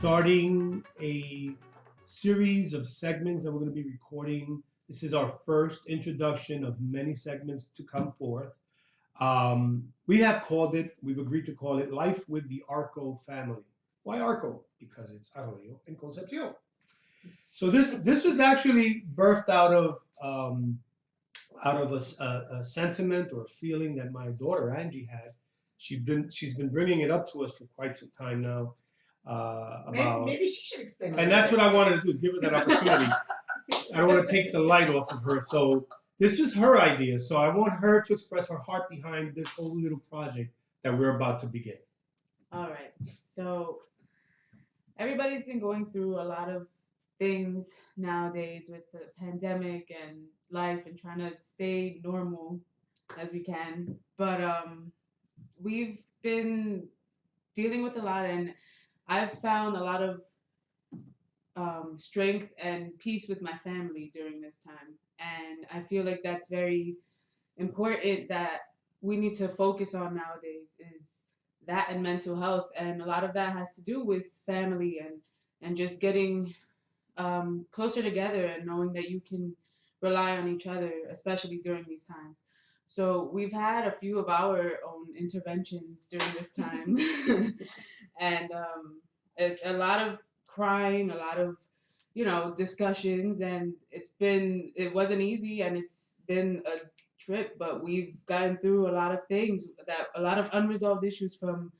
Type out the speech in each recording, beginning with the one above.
starting a series of segments that we're going to be recording. This is our first introduction of many segments to come forth. We've agreed to call it Life with the ARCO Family. Why ARCO? Because it's Arroyo and Concepcion. So this was actually birthed out of a sentiment or a feeling that my daughter Angie had. She's been bringing it up to us for quite some time now. About maybe she should explain. And that's what I wanted to do, is give her that opportunity. I don't want to take the light off of her. So this was her idea. So I want her to express her heart behind this whole little project that we're about to begin. All right. So everybody's been going through a lot of things nowadays with the pandemic and life and trying to stay normal as we can. But we've been dealing with a lot, and I've found a lot of strength and peace with my family during this time. And I feel like that's very important that we need to focus on nowadays, is that and mental health. And a lot of that has to do with family and just getting closer together and knowing that you can rely on each other, especially during these times. So we've had a few of our own interventions during this time. And a lot of crying, a lot of, discussions, and it wasn't easy, and it's been a trip, but we've gotten through a lot of things, a lot of unresolved issues from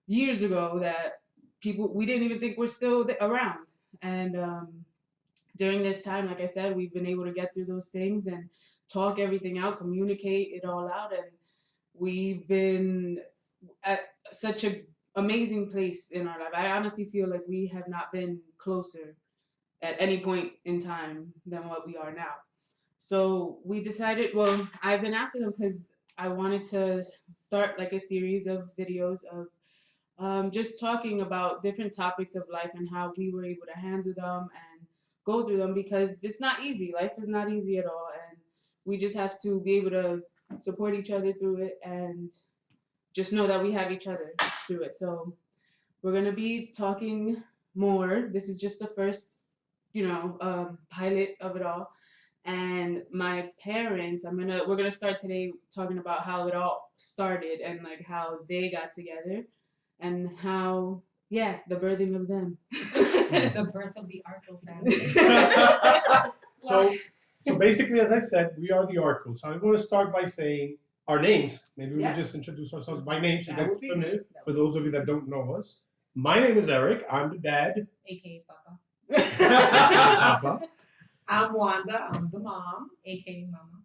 years ago that we didn't even think were still around. And during this time, like I said, we've been able to get through those things and talk everything out, communicate it all out, and we've been at such an amazing place in our life. I honestly feel like we have not been closer at any point in time than what we are now. So we decided, I've been after them because I wanted to start like a series of videos of just talking about different topics of life and how we were able to handle them and go through them, because it's not easy. Life is not easy at all. And we just have to be able to support each other through it and just know that we have each other through it. So we're going to be talking more. This is just the first, pilot of it all. And my parents, we're going to start today talking about how it all started and like how they got together and how, the birthing of them. The birth of the ARCO family. So basically, as I said, we are the ARCO. So I'm going to start by saying our names. Maybe we just introduce ourselves by name so that's familiar for those of you that don't know us. My name is Eric. I'm the dad. AKA Papa. Papa. I'm Wanda. I'm the mom. AKA Mama.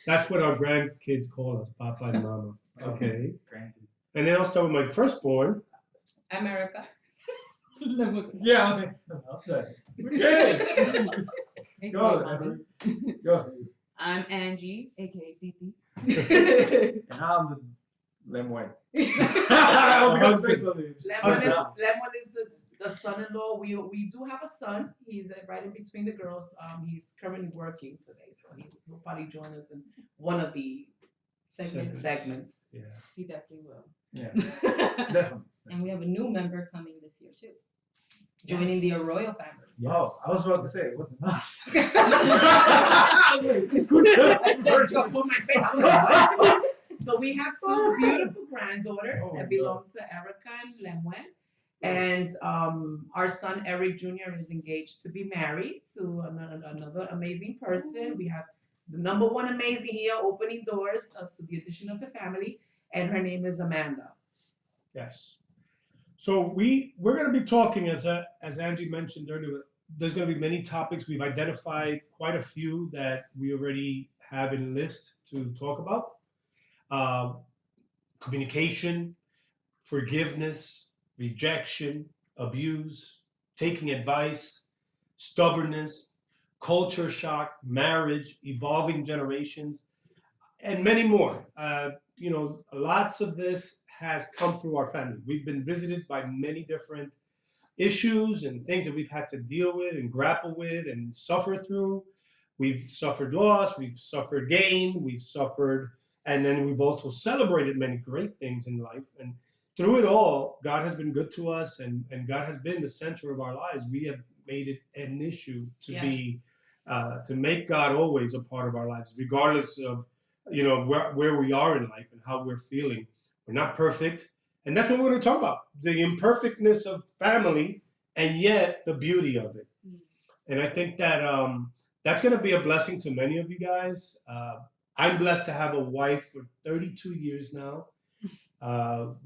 That's what our grandkids call us, Papa and Mama. Okay. Grandkids. And then I'll start with my firstborn. America. Yeah, I'll say. Okay. Go. I'm Angie, aka Titi. And I'm the Lemoy. I was going to say something. Lemon is the son-in-law. We do have a son. He's right in between the girls. He's currently working today, so he'll probably join us in one of the segments. Yeah. He definitely will. Yeah, definitely. And we have a new member coming this year too, joining the Arroyo family. Yes. Oh, I was about to say it wasn't us. So we have two beautiful granddaughters that belong to Erica and Lemuel. And our son Eric Jr. is engaged to be married to another amazing person. We have the number one amazing here, opening doors to the addition of the family, and her name is Amanda. Yes. So we're going to be talking, as Angie mentioned earlier, there's going to be many topics. We've identified quite a few that we already have in list to talk about. Communication, forgiveness, rejection, abuse, taking advice, stubbornness, culture shock, marriage, evolving generations, and many more. Lots of this has come through our family. We've been visited by many different issues and things that we've had to deal with and grapple with and suffer through. We've suffered loss, we've suffered gain, and then we've also celebrated many great things in life. And through it all, God has been good to us, and God has been the center of our lives. We have made it an issue to be to make God always a part of our lives, regardless of where we are in life and how we're feeling. We're not perfect, and that's what we're going to talk about: the imperfectness of family, and yet the beauty of it. And I think that that's going to be a blessing to many of you guys. I'm blessed to have a wife for 32 years now.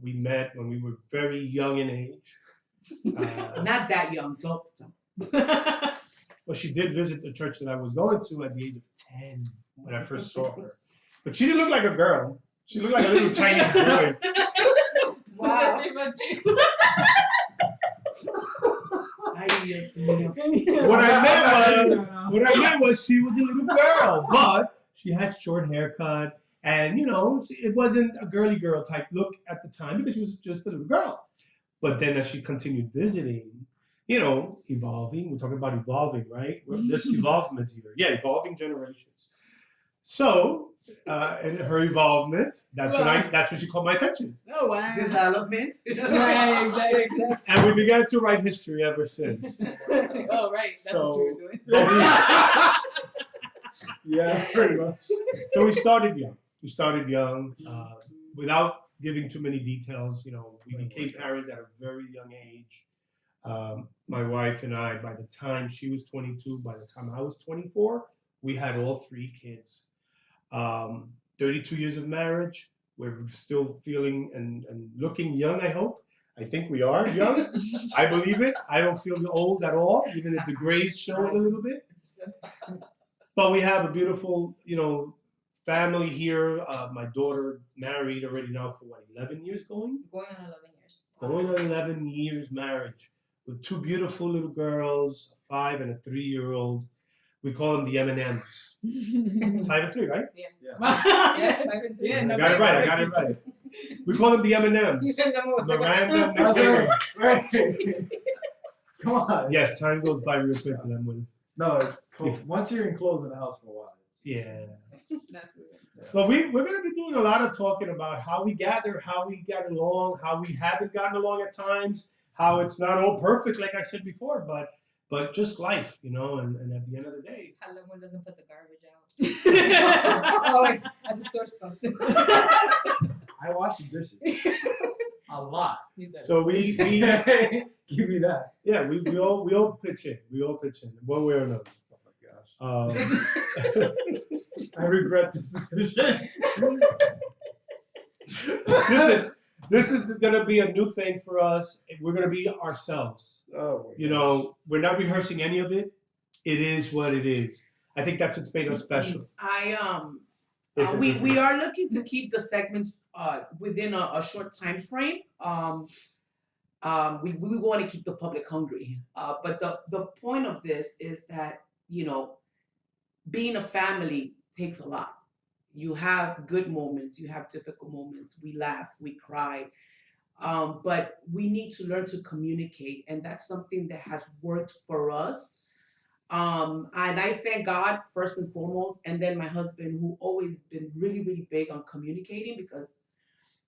We met when we were very young in age. Not that young, don't. Well, she did visit the church that I was going to at the age of 10 when I first saw her. But she didn't look like a girl. She looked like a little Chinese boy. Wow. What I meant was she was a little girl, but she had short haircut, and it wasn't a girly girl type look at the time because she was just a little girl. But then as she continued visiting, evolving. We're talking about evolving, right? There's evolvement here. Yeah, evolving generations. So, in her evolvement, that's when she caught my attention. Oh wow! Development. Right, exactly. And we began to write history ever since. Oh right, that's what you were doing. Yeah, pretty much. So we started young. Without giving too many details, we became parents at a very young age. My wife and I, by the time she was 22, by the time I was 24, we had all 3 kids. 32 years of marriage. We're still feeling and looking young, I hope. I think we are young. I believe it. I don't feel old at all, even if the grays show it a little bit. But we have a beautiful, family here. My daughter married already now for 11 years going? Going on 11 years. Going on 11 years marriage with 2 beautiful little girls, a 5 and a 3-year-old. We call them the M&Ms. 5 and 3, right? Yeah. Yeah. 5 and 3. Yeah, I got it right. We call them the M&Ms. Miranda, McDaniel. Come on. Yes, time goes by real quick to them when. No, it's cool. Once you're enclosed in the house for a while. Yeah. That's weird. But we're going to be doing a lot of talking about how we gather, how we got along, how we haven't gotten along at times, how it's not all perfect, like I said before, but just life, and at the end of the day. How someone doesn't put the garbage out. Oh, wait, that's a sore spot. I wash the dishes. A lot. So we give me that. Yeah, we all pitch in. We all pitch in one way or another. Oh my gosh. I regret this decision. Listen, this is going to be a new thing for us. We're going to be ourselves. Oh. We're not rehearsing any of it. It is what it is. I think that's what's made us special. We are looking to keep the segments within a short time frame. We want to keep the public hungry. But the point of this is that, being a family takes a lot. You have good moments, you have difficult moments. We laugh, we cry. But we need to learn to communicate. And that's something that has worked for us. And I thank God first and foremost, and then my husband, who always been really, really big on communicating, because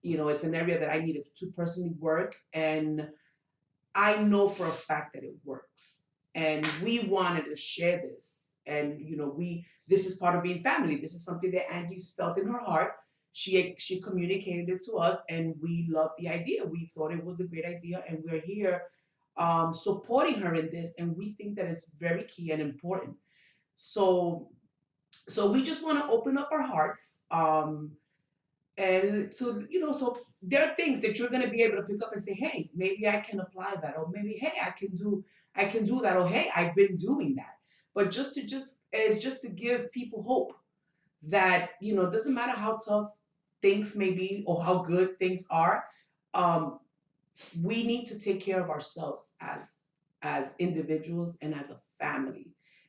it's an area that I needed to personally work, and I know for a fact that it works. And we wanted to share this, and this is part of being family. This is something that Angie's felt in her heart. She communicated it to us, and we loved the idea. We thought it was a great idea, and we're here supporting her in this, and we think that it's very key and important. So we just want to open up our hearts, and to so there are things that you're going to be able to pick up and say, hey, maybe I can apply that, or maybe hey, I can do that, or hey, I've been doing that. But just to give people hope that it doesn't matter how tough things may be or how good things are. We need to take care of ourselves as individuals and as a family.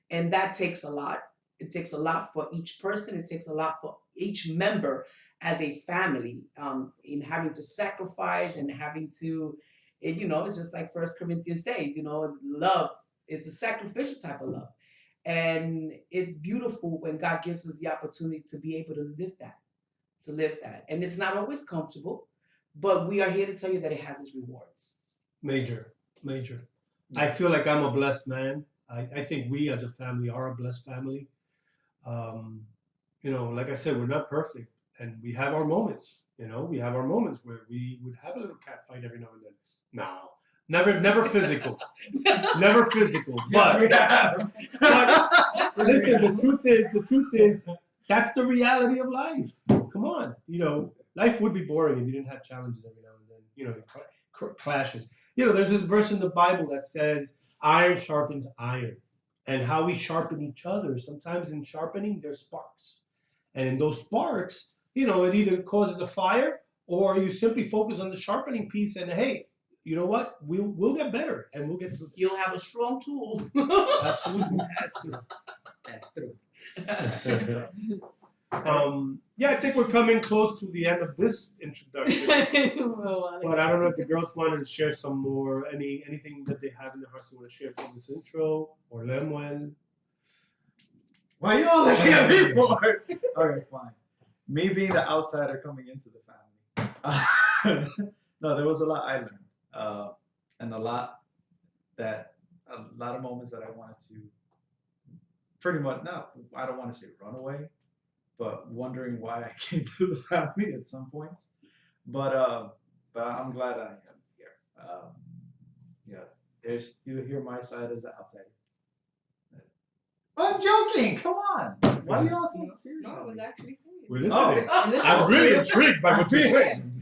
And that takes a lot. It takes a lot for each person. It takes a lot for each member as a family, in having to sacrifice and having to, it's just like 1 Corinthians says, love is a sacrificial type of love. And it's beautiful when God gives us the opportunity to be able to live that. And it's not always comfortable. but we are here to tell you that it has its rewards. Major. I feel like I'm a blessed man. I think we as a family are a blessed family. Like I said, we're not perfect, and we have our moments. We have our moments where we would have a little cat fight every now and then. No, never physical, never physical. Yes, we But have. listen, the truth is, that's the reality of life. Come on, life would be boring if you didn't have challenges every now and then. Clashes. There's this verse in the Bible that says, "Iron sharpens iron," and how we sharpen each other. Sometimes in sharpening, there's sparks, and in those sparks, it either causes a fire or you simply focus on the sharpening piece. And hey, you know what? We'll get better, and we'll get through this. You'll have a strong tool. Absolutely. That's true. I think we're coming close to the end of this introduction. But I don't know if the girls wanted to share some more, anything that they have in their hearts they want to share from this intro, or Lemuel. Why you all looking at me for? Okay, fine. Me being the outsider coming into the family. No, there was a lot I learned, and a lot of moments that I wanted to pretty much, no, I don't want to say run away, but wondering why I came to the family at some points. But I'm glad I am here. You hear my side as an outsider. I'm joking. Come on. Why are you all so serious? No, it was actually serious. We're listening. Oh, I'm really intrigued by what you're saying.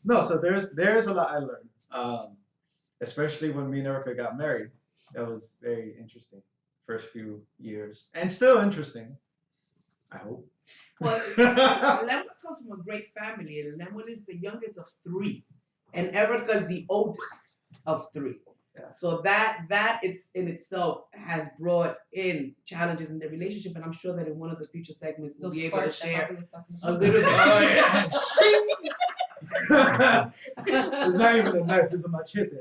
No, so there's a lot I learned, especially when me and Erica got married. That was very interesting. First few years, and still interesting. I hope. Well, Lemuel comes from a great family, and Lemuel is the youngest of 3, and Erica's the oldest of 3. Yeah. So that it's in itself has brought in challenges in the relationship, and I'm sure that in one of the future segments we'll be able to share a little bit. It's not even a knife; it's a machete.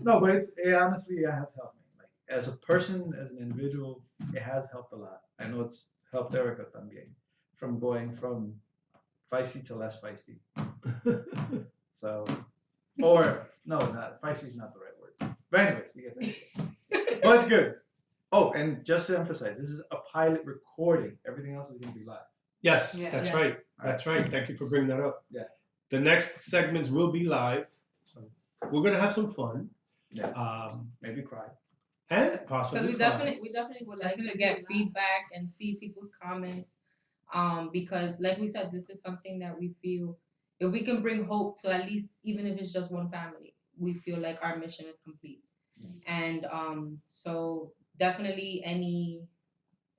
No, but it honestly has helped me. Like as a person, as an individual, it has helped a lot. I know it's helped Erica también, from going from feisty to less feisty. So, or no, not feisty is not the right word. But anyways, you get that. But it's good. Oh, and just to emphasize, this is a pilot recording. Everything else is going to be live. Yes, Yeah. that's Yes. right. That's right. Thank you for bringing that up. Yeah. The next segments will be live. So we're gonna have some fun. Yeah. Maybe cry. And possibly Because we cry. definitely would like to Definitely get do that. feedback and see people's comments. Because like we said, this is something that we feel if we can bring hope to at least, even if it's just one family, we feel like our mission is complete. And so definitely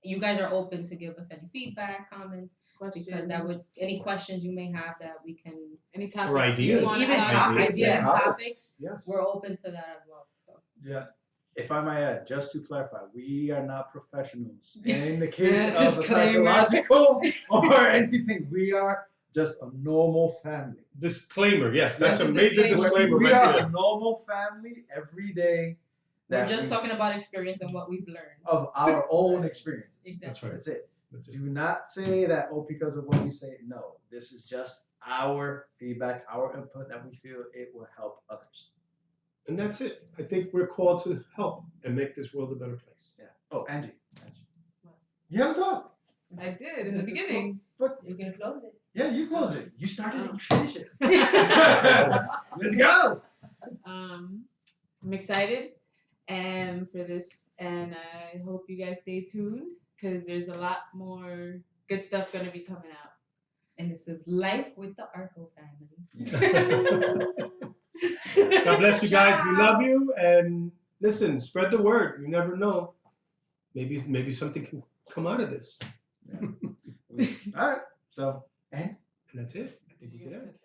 you guys are open to give us any feedback, comments, because that would any questions you may have that we can Any topics Or you ideas. wanna Even add. topics, ideas and Topics. topics. Yes. We're open to that as well. So Yeah. If I might add, just to clarify, we are not professionals. And in the case of a Disclaimer. psychological or anything, we are just a normal family. Disclaimer. Yes, that's Yes, a major disclaimer We right are there. a normal family every day. we're that just we- talking about experience and what we've learned. of our own experiences. Exactly. That's right. That's it. That's it. Do not say that, because of what we say. No, this is just our feedback, our input that we feel it will help others. And that's it. I think we're called to help and make this world a better place. Yeah. Oh, Angie. What? You haven't talked. I did in the beginning. You're gonna close it. Yeah, you close it. You started it, you finish it. I'm Let's go. excited for this, and I hope you guys stay tuned because there's a lot more good stuff gonna be coming out. And this is Life with the ARCO family. God bless you guys. We love you. And listen, spread the word. You never know. Maybe something can come out of this. All right. So, and And that's it. I think we can end.